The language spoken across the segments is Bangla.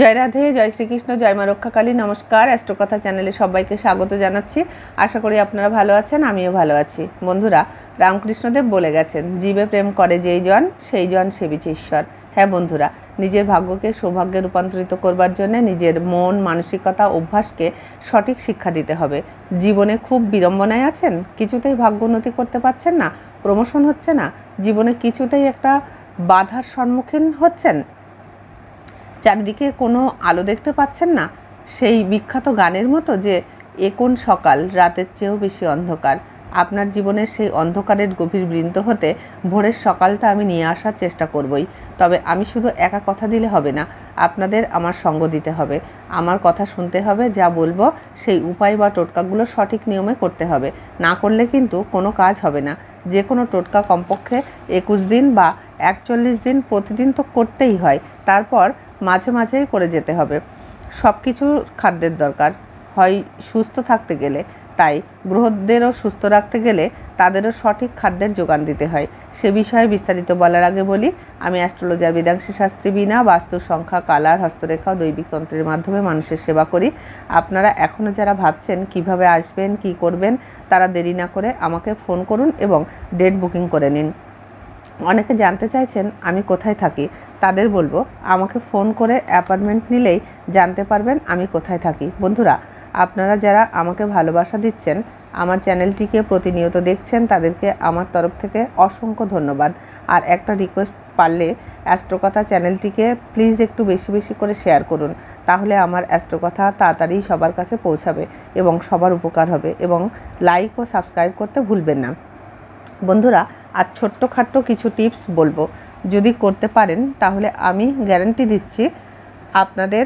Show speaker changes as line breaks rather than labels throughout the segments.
জয় রাধে, জয় শ্রীকৃষ্ণ, জয় মা রক্ষাকালী। নমস্কার, অ্যাস্ট্রোকথা চ্যানেলে সবাইকে স্বাগত জানাচ্ছি। আশা করি আপনারা ভালো আছেন, আমিও ভালো আছি। বন্ধুরা, রামকৃষ্ণদেব বলে গেছেন, জীবে প্রেম করে যেই জন সেই জন সেবিছে ঈশ্বর। হ্যাঁ বন্ধুরা, নিজের ভাগ্যকে সৌভাগ্যে রূপান্তরিত করবার জন্য নিজের মন, মানসিকতা, অভ্যাসকে সঠিক শিক্ষা দিতে হবে। জীবনে খুব বিড়ম্বনায় আছেন, কিছুতেই ভাগ্য উন্নতি করতে পারছেন না, প্রমোশন হচ্ছে না, জীবনে কিছুতেই একটা বাধার সম্মুখীন হচ্ছেন, চারিদিকে কোনো আলো দেখতে পাচ্ছেন না, সেই বিখ্যাত গানের মতো যে এ কোন সকাল রাতের চেয়েও বেশি অন্ধকার, আপনার জীবনের সেই অন্ধকারের গভীর বৃন্ত হতে ভোরের সকালটা আমি নিয়ে আসার চেষ্টা করবই। তবে আমি শুধু একা কথা দিলে হবে না, আপনাদের আমার সঙ্গ দিতে হবে, আমার কথা শুনতে হবে, যা বলবো সেই উপায় বা টোটকাগুলো সঠিক নিয়মে করতে হবে। না করলে কিন্তু কোনো কাজ হবে না। যে কোনো টোটকা কমপক্ষে 21 দিন বা 41 দিন প্রতিদিন তো করতেই হয়, তারপর মাঝে মাঝেই করে যেতে হবে। সব কিছু খাদ্যের দরকার হয় সুস্থ থাকতে গেলে, তাই গ্রহদেরও সুস্থ রাখতে গেলে তাদেরও সঠিক খাদ্যের যোগান দিতে হয়। সে বিষয়ে বিস্তারিত বলার আগে বলি, আমি অ্যাস্ট্রোলজার বেদাংশী শাস্ত্রী বীণা, বাস্তু, সংখ্যা, কালার, হস্তরেখা ও দৈবিক তন্ত্রের মাধ্যমে মানুষের সেবা করি। আপনারা এখনও যারা ভাবছেন কিভাবে আসবেন, কি করবেন, তারা দেরি না করে আমাকে ফোন করুন এবং ডেট বুকিং করে নিন। অনেকে জানতে চাইছেন আমি কোথায় থাকি, তাদের বলবো আমাকে ফোন করে অ্যাপয়েন্টমেন্ট নিলেই জানতে পারবেন আমি কোথায় থাকি। বন্ধুরা, আপনারা যারা আমাকে ভালোবাসা দিচ্ছেন, আমার চ্যানেলটিকে প্রতিনিয়ত দেখছেন, তাদেরকে আমার তরফ থেকে অসংখ্য ধন্যবাদ। আর একটা রিকোয়েস্ট, পারলে অ্যাস্ট্রোকথা চ্যানেলটিকে প্লিজ একটু বেশি বেশি করে শেয়ার করুন, তাহলে আমার অ্যাস্ট্রোকথা তাড়াতাড়ি সবার কাছে পৌঁছাবে এবং সবার উপকার হবে। এবং লাইক ও সাবস্ক্রাইব করতে ভুলবেন না। বন্ধুরা, আর ছোট্টখাট্ট কিছু টিপস বলবো, যদি করতে পারেন তাহলে আমি গ্যারান্টি দিচ্ছি আপনাদের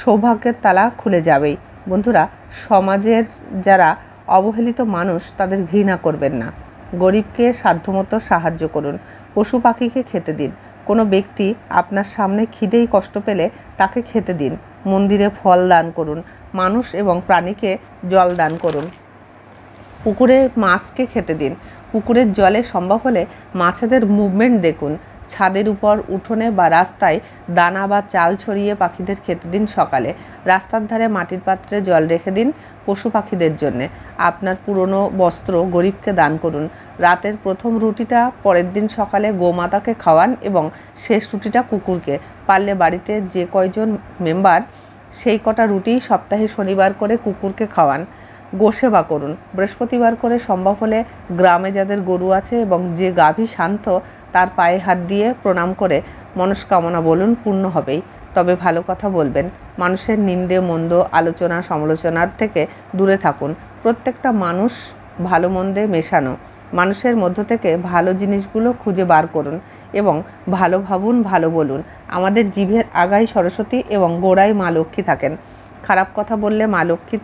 সৌভাগ্যের তালা খুলে যাবেই। বন্ধুরা, সমাজের যারা অবহেলিত মানুষ তাদের ঘৃণা করবেন না, গরিবকে সাধ্যমতো সাহায্য করুন, পশু পাখিকে খেতে দিন, কোনো ব্যক্তি আপনার সামনে খিদেই কষ্ট পেলে তাকে খেতে দিন, মন্দিরে ফল দান করুন, মানুষ এবং প্রাণীকে জল দান করুন, পুকুরে মাছকে খেতে দিন, পুকুরের জলে সম্ভব হলে মাছেদের মুভমেন্ট দেখুন, ছাদের উপর, উঠোনে বা রাস্তায় দানা বা চাল ছড়িয়ে পাখিদের খেতে দিন। সকালে রাস্তার ধারে মাটির পাত্রে জল রেখে দিন পশু পাখিদের জন্যে। আপনার পুরনো বস্ত্র গরিবকে দান করুন। রাতের প্রথম রুটিটা পরের দিন সকালে গোমাতাকে খাওয়ান এবং শেষ রুটিটা কুকুরকে। পারলে বাড়িতে যে কয়জন মেম্বার, সেই কটা রুটি সপ্তাহে শনিবার করে কুকুরকে খাওয়ান। গোসেবা করুন। বৃহস্পতিবার করে সম্ভব হলে গ্রামে যাদের গরু আছে এবং যে গাভী শান্ত, তার পায়ে হাত দিয়ে প্রণাম করে মনস্কামনা বলুন, পূর্ণ হবেই। তবে ভালো কথা বলবেন, মানুষের নিন্দে মন্দ আলোচনা সমালোচনার থেকে দূরে থাকুন। প্রত্যেকটা মানুষ ভালো মন্দে মেশানো, মানুষের মধ্য থেকে ভালো জিনিসগুলো খুঁজে বার করুন এবং ভালো ভাবুন, ভালো বলুন। আমাদের জিভের আগায় সরস্বতী এবং গোড়ায় মা লক্ষ্মী থাকেন। খারাপ কথা বললে মা লক্ষ্মী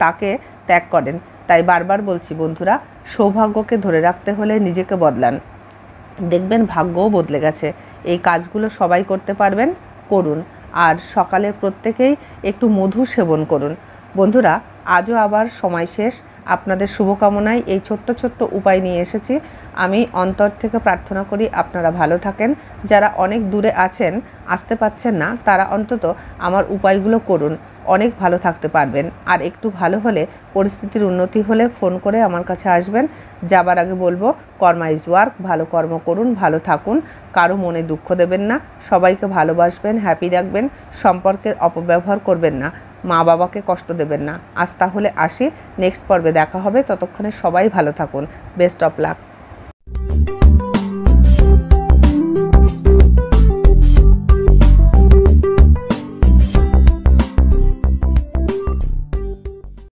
তাকে ত্যাগ করেন। তাই বারবার বলছি বন্ধুরা, সৌভাগ্যকে ধরে রাখতে হলে নিজেকে বদলান, দেখবেন ভাগ্যও বদলে গেছে। এই কাজগুলো সবাই করতে পারবেন, করুন। আর সকালে প্রত্যেকেই একটু মধু সেবন করুন। বন্ধুরা, আজও আবার সময় শেষ। আপনাদের শুভকামনায় এই ছোট্ট ছোট্ট উপায় নিয়ে এসেছি। আমি অন্তর থেকে প্রার্থনা করি আপনারা ভালো থাকেন। যারা অনেক দূরে আছেন, আসতে পারছেন না, তারা অন্তত আমার উপায়গুলো করুন, অনেক ভালো থাকতে পারবেন। আর একটু ভালো হলে, পরিস্থিতির উন্নতি হলে ফোন করে আমার কাছে আসবেন। যাবার আগে বলবো, কর্মা ইজ ওয়ার্ক। ভালো কর্ম করুন, ভালো থাকুন, কারো মনে দুঃখ দেবেন না, সবাইকে ভালোবাসবেন, হ্যাপি রাখবেন, সম্পর্কের অপব্যবহার করবেন না, মা বাবাকে কষ্ট দেবেন না। আজ তাহলে আসি, নেক্সট পর্বে দেখা হবে। ততক্ষণে সবাই ভালো থাকুন। Best of luck.